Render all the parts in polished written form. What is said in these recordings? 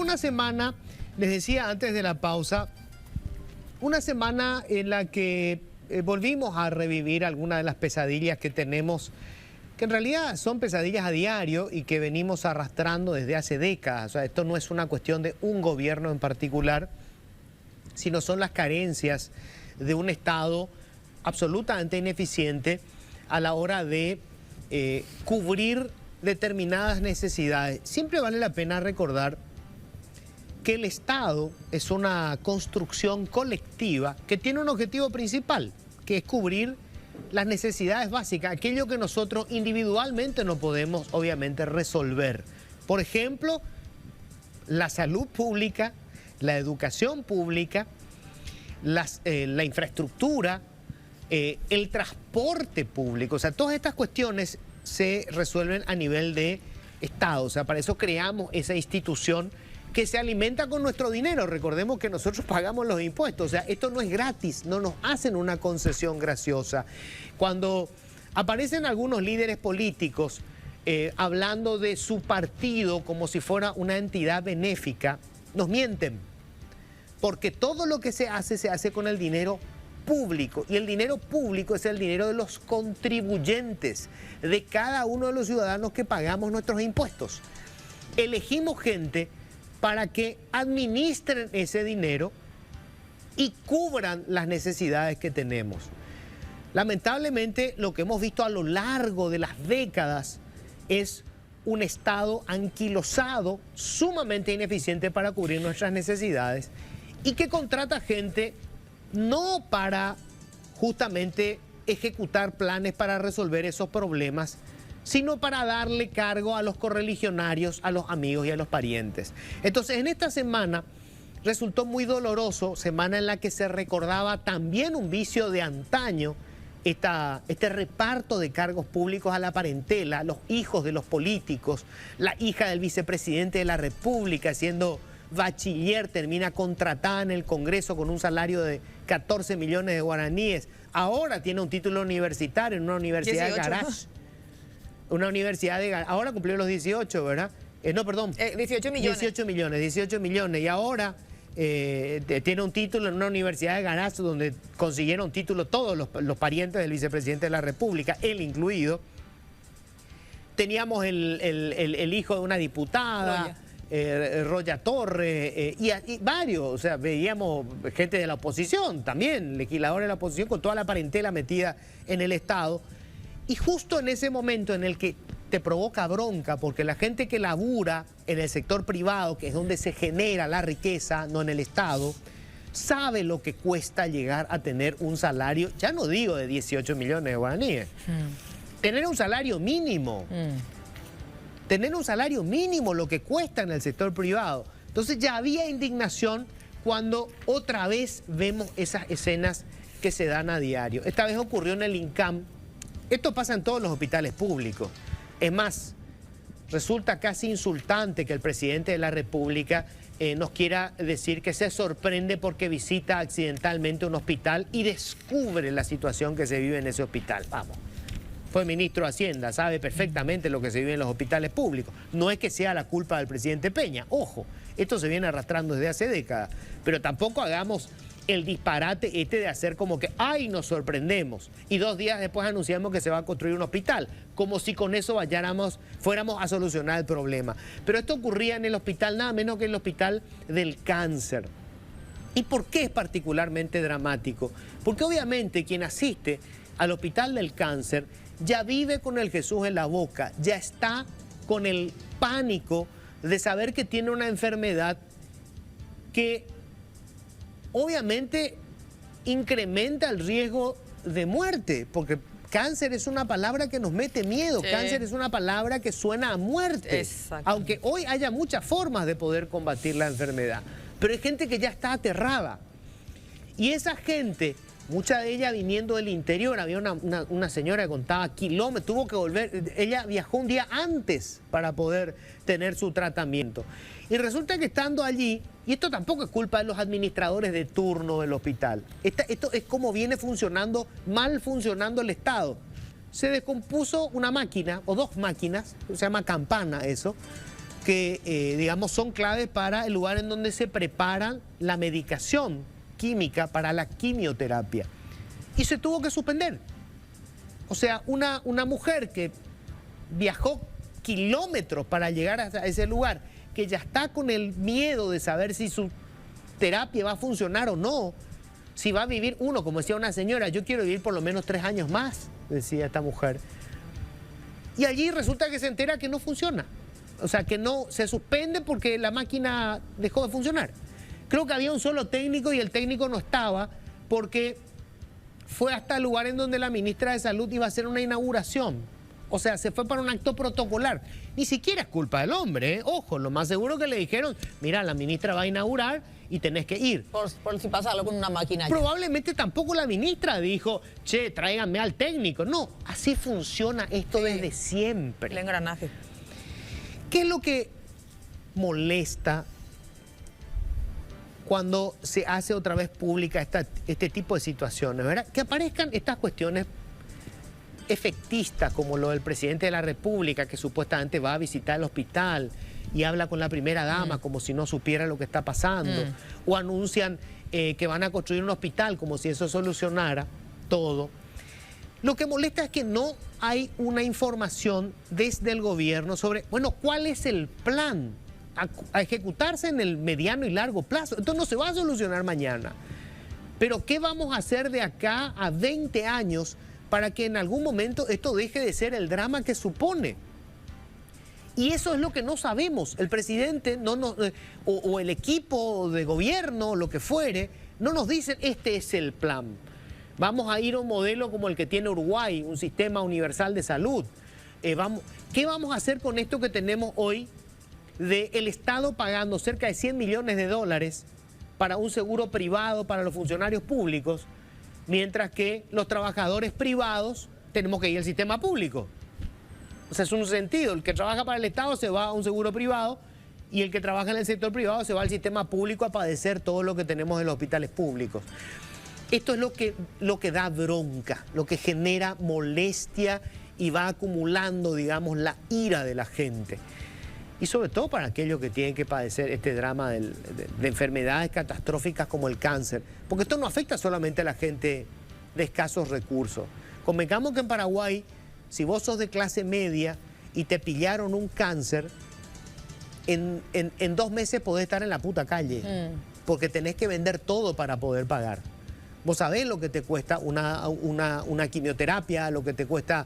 una semana, les decía antes de la pausa, una semana en la que volvimos a revivir algunas de las pesadillas que tenemos, que en realidad son pesadillas a diario y que venimos arrastrando desde hace décadas. O sea, esto no es una cuestión de un gobierno en particular, sino son las carencias de un Estado absolutamente ineficiente a la hora de cubrir determinadas necesidades. Siempre vale la pena recordar que el Estado es una construcción colectiva que tiene un objetivo principal, que es cubrir las necesidades básicas, aquello que nosotros individualmente no podemos obviamente resolver. Por ejemplo, la salud pública, la educación pública, la infraestructura, el transporte público. O sea, todas estas cuestiones se resuelven a nivel de Estado. O sea, para eso creamos esa institución que se alimenta con nuestro dinero. Recordemos que nosotros pagamos los impuestos. O sea, esto no es gratis, no nos hacen una concesión graciosa. Cuando aparecen algunos líderes políticos hablando de su partido como si fuera una entidad benéfica, nos mienten. Porque todo lo que se hace con el dinero público. Y el dinero público es el dinero de los contribuyentes, de cada uno de los ciudadanos que pagamos nuestros impuestos. Elegimos gente para que administren ese dinero y cubran las necesidades que tenemos. Lamentablemente, lo que hemos visto a lo largo de las décadas es un Estado anquilosado, sumamente ineficiente para cubrir nuestras necesidades y que contrata gente no para justamente ejecutar planes para resolver esos problemas, sino para darle cargo a los correligionarios, a los amigos y a los parientes. Entonces, en esta semana resultó muy doloroso, semana en la que se recordaba también un vicio de antaño, este reparto de cargos públicos a la parentela, los hijos de los políticos, la hija del vicepresidente de la República siendo bachiller, termina contratada en el Congreso con un salario de 14 millones de guaraníes. Ahora tiene un título universitario en una universidad 18. De garage. Una universidad de garage. Ahora cumplió los 18, ¿verdad? No, perdón. 18 millones. 18 millones. Y ahora tiene un título en una universidad de garage donde consiguieron título todos los parientes del vicepresidente de la República, él incluido. Teníamos el hijo de una diputada. Roya Torre y varios, o sea, veíamos gente de la oposición también, legisladores de la oposición con toda la parentela metida en el Estado. Y justo en ese momento en el que te provoca bronca, porque la gente que labura en el sector privado, que es donde se genera la riqueza, no en el Estado, sabe lo que cuesta llegar a tener un salario, ya no digo de 18 millones de guaraníes, tener un salario mínimo. Tener un salario mínimo, lo que cuesta en el sector privado. Entonces ya había indignación cuando otra vez vemos esas escenas que se dan a diario. Esta vez ocurrió en el INCAM. Esto pasa en todos los hospitales públicos. Es más, resulta casi insultante que el presidente de la República nos quiera decir que se sorprende porque visita accidentalmente un hospital y descubre la situación que se vive en ese hospital. Vamos. Fue ministro de Hacienda, sabe perfectamente lo que se vive en los hospitales públicos. No es que sea la culpa del presidente Peña, ojo, esto se viene arrastrando desde hace décadas, pero tampoco hagamos el disparate de hacer como que, ¡ay, nos sorprendemos! Y 2 días después anunciamos que se va a construir un hospital, como si con eso fuéramos a solucionar el problema. Pero esto ocurría en el hospital, nada menos que en el Hospital del Cáncer. ¿Y por qué es particularmente dramático? Porque obviamente quien asiste al Hospital del Cáncer ya vive con el Jesús en la boca, ya está con el pánico de saber que tiene una enfermedad que obviamente incrementa el riesgo de muerte, porque cáncer es una palabra que nos mete miedo, sí. Cáncer es una palabra que suena a muerte, aunque hoy haya muchas formas de poder combatir la enfermedad, pero hay gente que ya está aterrada y esa gente, mucha de ella viniendo del interior. Había una señora que contaba kilómetros, tuvo que volver, ella viajó un día antes para poder tener su tratamiento. Y resulta que estando allí, y esto tampoco es culpa de los administradores de turno del hospital, esto es como viene funcionando, mal funcionando el Estado. Se descompuso una máquina, o 2 máquinas, se llama campana eso, que, digamos, son claves para el lugar en donde se prepara la medicación química para la quimioterapia. Y se tuvo que suspender. O sea, una mujer que viajó kilómetros para llegar a ese lugar, que ya está con el miedo de saber si su terapia va a funcionar o no, si va a vivir uno, como decía una señora, yo quiero vivir por lo menos 3 años más, decía esta mujer. Y allí resulta que se entera que no funciona. O sea, que no se suspende porque la máquina dejó de funcionar. Creo que había un solo técnico y el técnico no estaba porque fue hasta el lugar en donde la ministra de Salud iba a hacer una inauguración. O sea, se fue para un acto protocolar. Ni siquiera es culpa del hombre, ¿eh? Ojo, lo más seguro que le dijeron, mira, la ministra va a inaugurar y tenés que ir. Por si pasa algo con una máquina. Probablemente tampoco la ministra dijo, che, tráiganme al técnico. No, así funciona esto desde siempre. El engranaje. ¿Qué es lo que molesta cuando se hace otra vez pública este tipo de situaciones, ¿verdad? Que aparezcan estas cuestiones efectistas, como lo del presidente de la República, que supuestamente va a visitar el hospital y habla con la primera dama como si no supiera lo que está pasando, o anuncian que van a construir un hospital como si eso solucionara todo. Lo que molesta es que no hay una información desde el gobierno sobre, bueno, ¿cuál es el plan a ejecutarse en el mediano y largo plazo? Esto no se va a solucionar mañana. Pero ¿qué vamos a hacer de acá a 20 años para que en algún momento esto deje de ser el drama que supone? Y eso es lo que no sabemos. El presidente o el equipo de gobierno, lo que fuere, no nos dicen este es el plan. Vamos a ir a un modelo como el que tiene Uruguay, un sistema universal de salud. ¿Qué vamos a hacer con esto que tenemos hoy del Estado pagando cerca de 100 millones de dólares para un seguro privado para los funcionarios públicos, mientras que los trabajadores privados tenemos que ir al sistema público? O sea, es un sentido. El que trabaja para el Estado se va a un seguro privado y el que trabaja en el sector privado se va al sistema público a padecer todo lo que tenemos en los hospitales públicos. Esto es lo que da bronca, lo que genera molestia y va acumulando, digamos, la ira de la gente. Y sobre todo para aquellos que tienen que padecer este drama de enfermedades catastróficas como el cáncer. Porque esto no afecta solamente a la gente de escasos recursos. Convengamos que en Paraguay, si vos sos de clase media y te pillaron un cáncer, en 2 meses podés estar en la puta calle. Porque tenés que vender todo para poder pagar. Vos sabés lo que te cuesta una quimioterapia, lo que te cuesta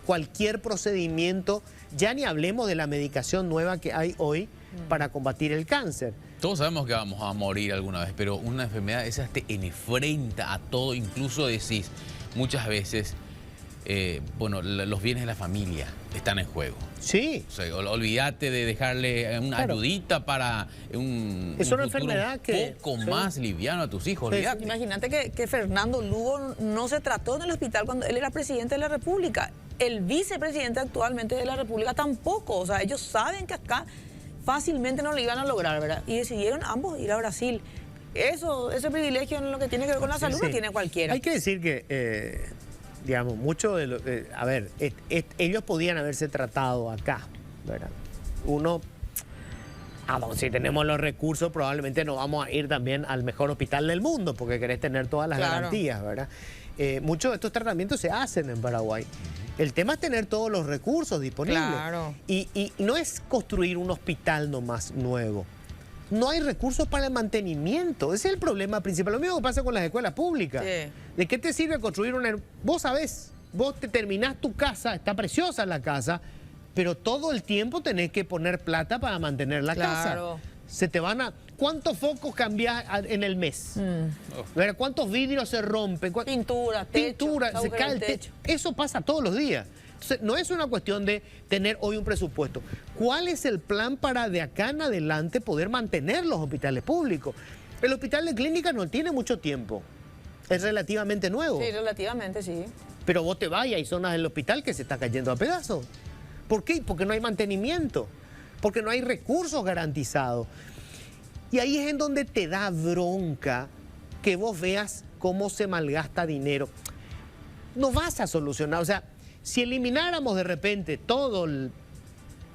cualquier procedimiento. Ya ni hablemos de la medicación nueva que hay hoy para combatir el cáncer. Todos sabemos que vamos a morir alguna vez, pero una enfermedad esa te enfrenta a todo. Incluso decís muchas veces, bueno, los bienes de la familia están en juego. Sí. O sea, olvídate de dejarle una ayudita para es una enfermedad que poco más liviano a tus hijos. Olvídate. Imagínate que Fernando Lugo no se trató en el hospital cuando él era presidente de la República. El vicepresidente actualmente de la República tampoco. O sea, ellos saben que acá fácilmente no lo iban a lograr, ¿verdad? Y decidieron ambos ir a Brasil. Ese privilegio en lo que tiene que ver con la salud no tiene cualquiera. Hay que decir que, digamos, mucho de lo... a ver, ellos podían haberse tratado acá, ¿verdad? Si tenemos los recursos, probablemente nos vamos a ir también al mejor hospital del mundo, porque querés tener todas las garantías, ¿verdad? Muchos de estos tratamientos se hacen en Paraguay. El tema es tener todos los recursos disponibles. Claro. Y no es construir un hospital nomás nuevo. No hay recursos para el mantenimiento. Ese es el problema principal. Lo mismo que pasa con las escuelas públicas. Sí. ¿De qué te sirve construir una... Vos sabés, vos te terminás tu casa, está preciosa la casa, pero todo el tiempo tenés que poner plata para mantener la casa. Se te van a... ¿Cuántos focos cambiás en el mes? ¿Cuántos vidrios se rompen? Pintura, techo, se cae el techo. Eso pasa todos los días. Entonces, no es una cuestión de tener hoy un presupuesto. ¿Cuál es el plan para de acá en adelante poder mantener los hospitales públicos? El hospital de clínica no tiene mucho tiempo. Es relativamente nuevo. Sí, relativamente, sí. Pero vos te vas y hay zonas del hospital que se está cayendo a pedazos. ¿Por qué? Porque no hay mantenimiento. Porque no hay recursos garantizados. Y ahí es en donde te da bronca que vos veas cómo se malgasta dinero. No vas a solucionar, o sea, si elimináramos de repente todo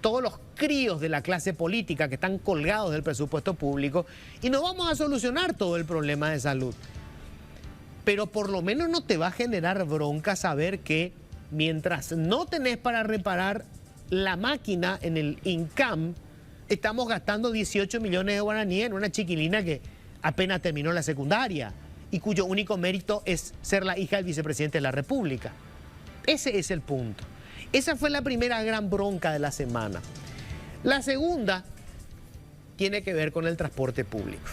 todos los críos de la clase política que están colgados del presupuesto público y no vamos a solucionar todo el problema de salud. Pero por lo menos no te va a generar bronca saber que mientras no tenés para reparar la máquina en el INCAM, estamos gastando 18 millones de guaraníes en una chiquilina que apenas terminó la secundaria y cuyo único mérito es ser la hija del vicepresidente de la República. Ese es el punto. Esa fue la primera gran bronca de la semana. La segunda tiene que ver con el transporte público.